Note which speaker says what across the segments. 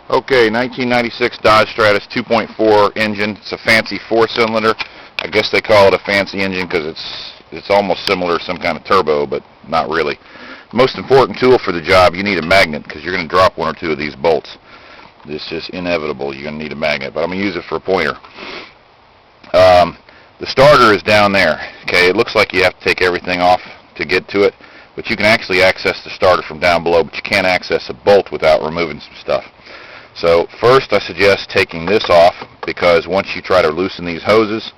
Speaker 1: Okay, 1996 Dodge Stratus 2.4 engine. It's a fancy 4-cylinder. I guess they call it a fancy engine because it's almost similar to some kind of turbo, but not really. Most important tool for the job, you need a magnet because you're going to drop one or two of these bolts. It's just inevitable. You're going to need a magnet, but I'm going to use it for a pointer. The starter is down there. Okay, it looks like you have to take everything off to get to it, but you can actually access the starter from down below, but you can't access a bolt without removing some stuff. So first I suggest taking this off, because once you try to loosen these hoses,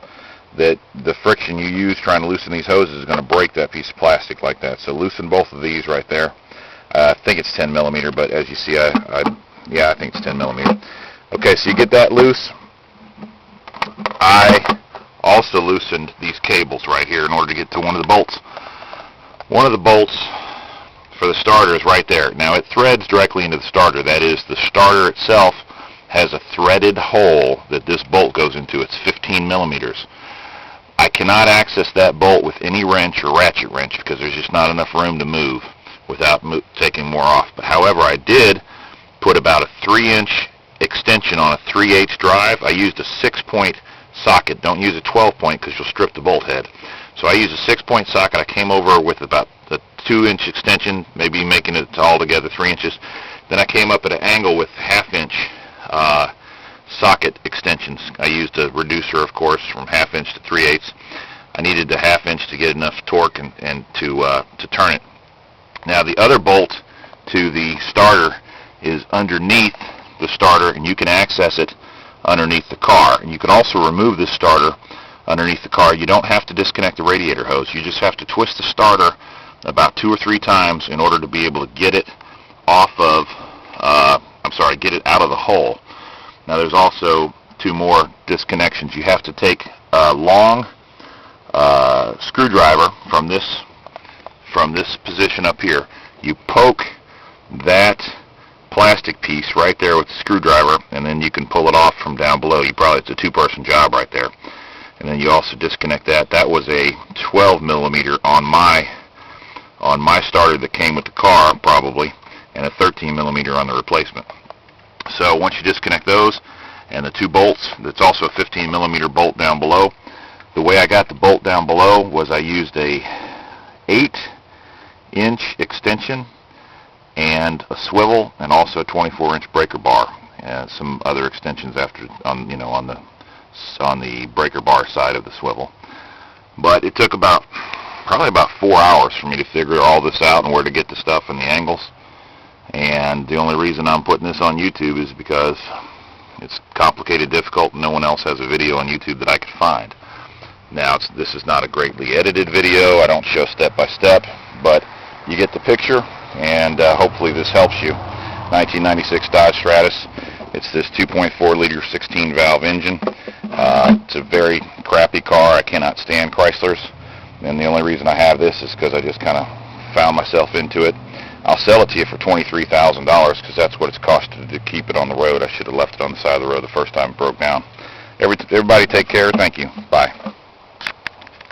Speaker 1: that the friction you use trying to loosen these hoses is going to break that piece of plastic like that. So loosen both of these right there. I think it's 10 millimeter, but as you see, yeah, I think it's 10 millimeter. Okay, so you get that loose. I also loosened these cables right here in order to get to one of the bolts. One of the bolts for the starter is right there. Now it threads directly into the starter. That is, the starter itself has a threaded hole that this bolt goes into. It's 15 millimeters. I cannot access that bolt with any wrench or ratchet wrench because there's just not enough room to move without taking more off. But however, I did put about a 3-inch extension on a 3/8 drive. I used a 6-point socket. Don't use a 12-point because you'll strip the bolt head. So I used a 6-point socket. I came over with about a 2-inch extension, maybe making it all together 3 inches. Then I came up at an angle with 1/2-inch socket extensions. I used a reducer, of course, from 1/2 inch to 3/8. I needed the 1/2 inch to get enough torque and to turn it. Now the other bolt to the starter is underneath the starter, and you can access it underneath the car. And you can also remove this starter underneath the car. You don't have to disconnect the radiator hose. You just have to twist the starter about 2 or 3 times in order to be able to get it off of, get it out of the hole. Now there's also 2 more disconnections. You have to take a long screwdriver from this position up here. You poke that plastic piece right there with the screwdriver, and then you can pull it off from down below. It's a 2-person job right there. And then you also disconnect that. That was a 12 millimeter on my starter that came with the car, probably, and a 13 millimeter on the replacement. So once you disconnect those and the 2 bolts, that's also a 15 millimeter bolt down below. The way I got the bolt down below was I used a 8-inch extension and a swivel, and also a 24-inch breaker bar, and some other extensions on the breaker bar side of the swivel. But it took probably about 4 hours for me to figure all this out and where to get the stuff and the angles. And the only reason I'm putting this on YouTube is because it's complicated, difficult, and no one else has a video on YouTube that I could find. Now, this is not a greatly edited video. I don't show step by step, but you get the picture, and hopefully this helps you. 1996 Dodge Stratus. It's this 2.4 liter 16 valve engine. It's a very crappy car. I cannot stand Chryslers, and the only reason I have this is because I just kind of found myself into it. I'll sell it to you for $23,000 because that's what it's costed to keep it on the road. I should have left it on the side of the road the first time it broke down. Everybody take care. Thank you. Bye.